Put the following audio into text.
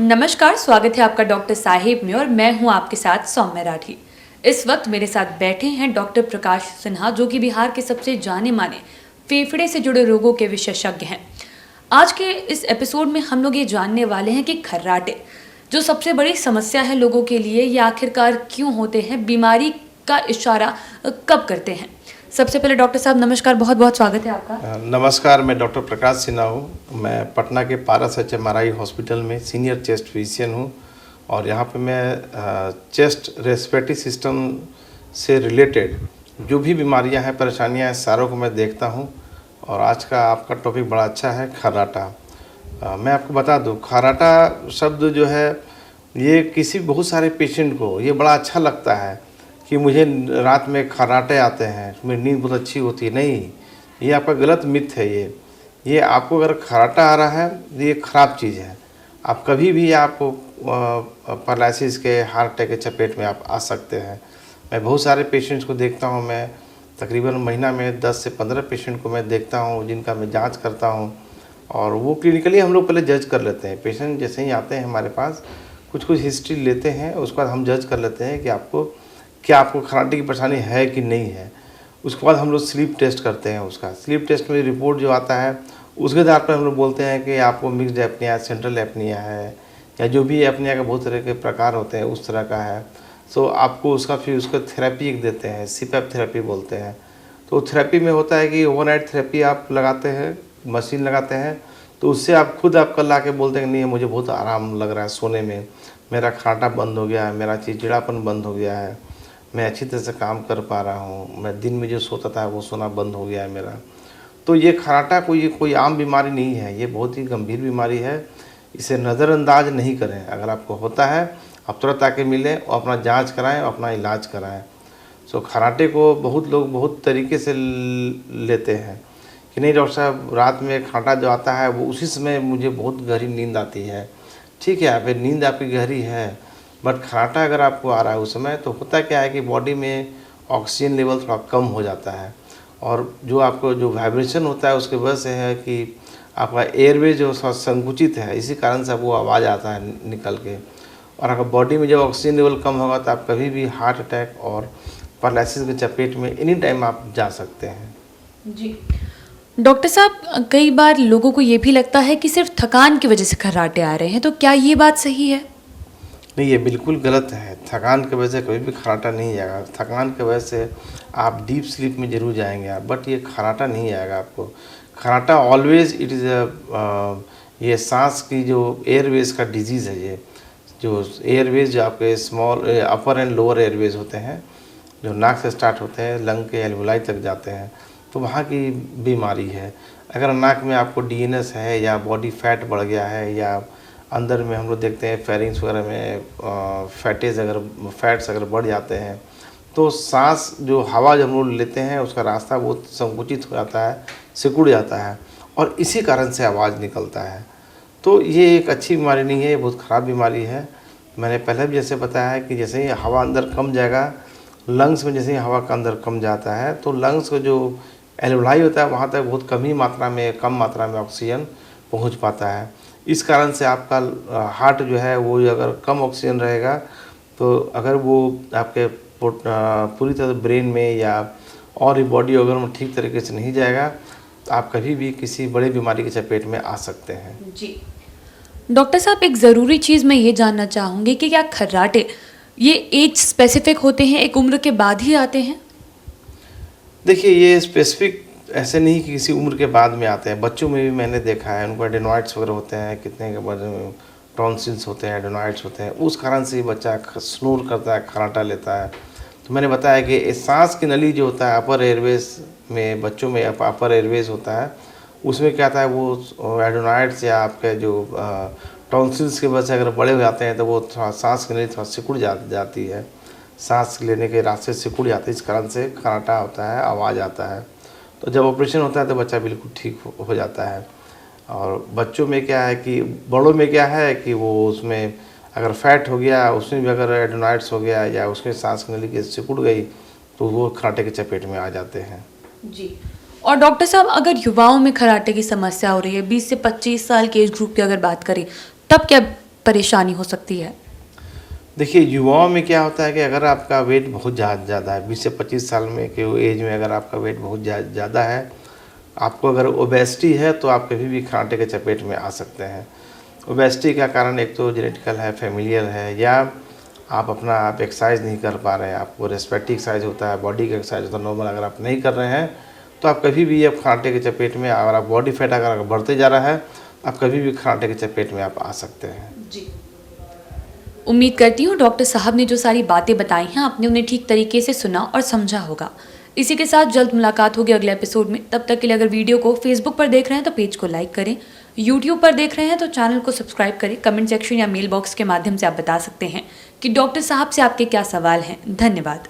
नमस्कार, स्वागत है आपका डॉक्टर साहिब में और मैं हूं आपके साथ सौम्य राठी। इस वक्त मेरे साथ बैठे हैं डॉक्टर प्रकाश सिन्हा, जो कि बिहार के सबसे जाने माने फेफड़े से जुड़े रोगों के विशेषज्ञ हैं। आज के इस एपिसोड में हम लोग ये जानने वाले हैं कि खर्राटे जो सबसे बड़ी समस्या है लोगों के लिए, ये आखिरकार क्यों होते हैं, बीमारी का इशारा कब करते हैं। सबसे पहले डॉक्टर साहब नमस्कार, बहुत बहुत स्वागत है आपका। नमस्कार, मैं डॉक्टर प्रकाश सिन्हा हूँ। मैं पटना के पारस एचएमआरआई हॉस्पिटल में सीनियर चेस्ट फिजिशियन हूँ और यहाँ पे मैं चेस्ट रेस्पिरेटरी सिस्टम से रिलेटेड जो भी बीमारियाँ हैं, परेशानियाँ हैं, सारों को मैं देखता हूँ। और आज का आपका टॉपिक बड़ा अच्छा है, खर्राटा। मैं आपको बता दूँ, खर्राटा शब्द जो है ये किसी बहुत सारे पेशेंट को ये बड़ा अच्छा लगता है कि मुझे रात में खर्राटे आते हैं, मेरी नींद बहुत अच्छी होती है। नहीं, ये आपका गलत मिथ है। ये आपको अगर खर्राटा आ रहा है ये ख़राब चीज़ है। आप कभी भी आप पैरालिसिस के, हार्ट अटैक के चपेट में आप आ सकते हैं। मैं बहुत सारे पेशेंट्स को देखता हूँ। मैं तकरीबन महीना में 10 से 15 पेशेंट को मैं देखता हूँ, जिनका मैं जाँच करता हूँ। और वो क्लिनिकली हम लोग पहले जज कर लेते हैं। पेशेंट जैसे ही आते हैं हमारे पास, कुछ हिस्ट्री लेते हैं, उसके बाद हम जज कर लेते हैं कि आपको खर्राटे की परेशानी है कि नहीं है। उसके बाद हम लोग स्लीप टेस्ट करते हैं। उसका स्लीप टेस्ट में रिपोर्ट जो आता है उसके आधार पर हम लोग बोलते हैं कि आपको मिक्स्ड एपनिया, सेंट्रल एपनिया है, या जो भी एपनिया का बहुत तरह के प्रकार होते हैं उस तरह का है। सो आपको फिर उसका थेरेपी एक देते हैं, सीपैप थेरेपी बोलते हैं। तो थेरेपी में होता है कि ओवरनाइट थेरेपी आप लगाते हैं, मशीन लगाते हैं, तो उससे आप खुद कल आके बोलते हैं कि नहीं, मुझे बहुत आराम लग रहा है सोने में, मेरा खर्राटा बंद हो गया है, मेरा चिड़चिड़ापन बंद हो गया है, मैं अच्छी तरह से काम कर पा रहा हूँ, मैं दिन में जो सोता था वो सोना बंद हो गया है मेरा। तो ये खर्राटा कोई आम बीमारी नहीं है, ये बहुत ही गंभीर बीमारी है। इसे नज़रअंदाज नहीं करें। अगर आपको होता है आप तुरंत आके मिलें और अपना जांच कराएं और अपना इलाज कराएं। सो खर्राटे को बहुत लोग बहुत तरीके से लेते हैं कि नहीं डॉक्टर साहब, रात में खर्राटा जो आता है वो उसी समय मुझे बहुत गहरी नींद आती है। ठीक है, फिर नींद आपकी गहरी है, बट खर्राटा अगर आपको आ रहा है उस समय, तो होता क्या है कि बॉडी में ऑक्सीजन लेवल थोड़ा कम हो जाता है और जो वाइब्रेशन होता है उसके वजह से है कि आपका एयरवे जो संकुचित है, इसी कारण से वो आवाज़ आता है निकल के। और अगर बॉडी में जब ऑक्सीजन लेवल कम होगा तो आप कभी भी हार्ट अटैक और पैरालिसिस के चपेट में एनी टाइम आप जा सकते हैं। जी डॉक्टर साहब, कई बार लोगों को ये भी लगता है कि सिर्फ थकान की वजह से खर्राटे आ रहे हैं, तो क्या ये बात सही है? नहीं, ये बिल्कुल गलत है। थकान की वजह से कभी भी खर्राटा नहीं आएगा। थकान की वजह से आप डीप स्लीप में ज़रूर जाएंगे आप, बट ये खर्राटा नहीं आएगा आपको। खर्राटा ऑलवेज इट इज़ ये सांस की जो एयरवेज का डिजीज़ है। ये जो एयरवेज जो आपके small upper and lower Airways होते हैं, जो नाक से स्टार्ट होते हैं, लंग के एल्वुलाई तक जाते हैं, तो वहाँ की बीमारी है। अगर नाक में आपको डीएनएस है या बॉडी फैट बढ़ गया है, या अंदर में हम लोग देखते हैं फेरिंग्स वगैरह में फैट्स अगर बढ़ जाते हैं, तो सांस जो हवा जब हम लोग लेते हैं उसका रास्ता बहुत संकुचित हो जाता है, सिकुड़ जाता है, और इसी कारण से आवाज़ निकलता है। तो ये एक अच्छी बीमारी नहीं है, ये बहुत ख़राब बीमारी है। मैंने पहले भी जैसे बताया है कि जैसे ही हवा अंदर कम जाएगा, लंग्स में जैसे ही हवा का अंदर कम जाता है, तो लंग्स का जो एल्वुलाई होता है वहाँ तक बहुत कम मात्रा में ऑक्सीजन पहुँच पाता है। इस कारण से आपका हार्ट जो है वो अगर कम ऑक्सीजन रहेगा, तो अगर वो आपके पूरी तरह ब्रेन में या और ही बॉडी ऑर्गन में ठीक तरीके से नहीं जाएगा, तो आप कभी भी किसी बड़ी बीमारी के चपेट में आ सकते हैं। जी डॉक्टर साहब, एक ज़रूरी चीज़ मैं ये जानना चाहूँगी कि क्या खर्राटे ये एज स्पेसिफिक होते हैं, एक उम्र के बाद ही आते हैं? देखिए, ये स्पेसिफिक ऐसे नहीं कि किसी उम्र के बाद में आते हैं। बच्चों में भी मैंने देखा है, उनको एडेनॉइड्स वगैरह होते हैं, कितने के बाद टॉन्सिल्स होते हैं, एडेनॉइड्स होते हैं, उस कारण से बच्चा स्नोर करता है, खर्राटा लेता है। तो मैंने बताया कि सांस की नली जो होता है अपर एयरवेज में, बच्चों में अपर एयरवेज होता है, उसमें क्या होता है वो एडेनॉइड्स या आपके जो टॉन्सिल्स की वजह से अगर बड़े हो जाते हैं तो वो थोड़ा सांस की नली थोड़ा सिकुड़ जाती है, सांस लेने के रास्ते सिकुड़ जाते हैं। इस कारण से खर्राटा होता है, आवाज़ आता है। तो जब ऑपरेशन होता है तो बच्चा बिल्कुल ठीक हो जाता है। और बच्चों में क्या है कि, बड़ों में क्या है कि वो उसमें अगर फैट हो गया, उसमें भी अगर एडेनॉइड्स हो गया या उसमें सांस की नली की सिकुड़ गई, तो वो खर्राटे के चपेट में आ जाते हैं। जी और डॉक्टर साहब, अगर युवाओं में खर्राटे की समस्या हो रही है, 20 से 25 साल के एज ग्रुप की अगर बात करें, तब क्या परेशानी हो सकती है? देखिए, युवाओं में क्या होता है कि अगर आपका वेट बहुत ज़्यादा है, 20 से 25 साल में के एज में अगर आपका वेट बहुत ज़्यादा है, आपको अगर ओबेसिटी है तो आप कभी भी खर्राटे के चपेट में आ सकते हैं। ओबेसिटी का कारण एक तो जेनेटिकल है, फैमिलियल है, या आप एक्सरसाइज नहीं कर पा रहे हैं, आपको रेस्पिरेटरी एक्सरसाइज होता है, बॉडी का एक्सरसाइज होता है नॉर्मल, अगर आप नहीं कर रहे हैं तो आप कभी भी अब खर्राटे के चपेट में, अगर आप बॉडी फैट अगर बढ़ते जा रहा है, आप कभी भी खर्राटे के चपेट में आप आ सकते हैं। जी। उम्मीद करती हूँ डॉक्टर साहब ने जो सारी बातें बताई हैं आपने उन्हें ठीक तरीके से सुना और समझा होगा। इसी के साथ जल्द मुलाकात होगी अगले एपिसोड में। तब तक के लिए अगर वीडियो को फेसबुक पर देख रहे हैं तो पेज को लाइक करें, यूट्यूब पर देख रहे हैं तो चैनल को सब्सक्राइब करें। कमेंट सेक्शन या मेल बॉक्स के माध्यम से आप बता सकते हैं कि डॉक्टर साहब से आपके क्या सवाल हैं। धन्यवाद।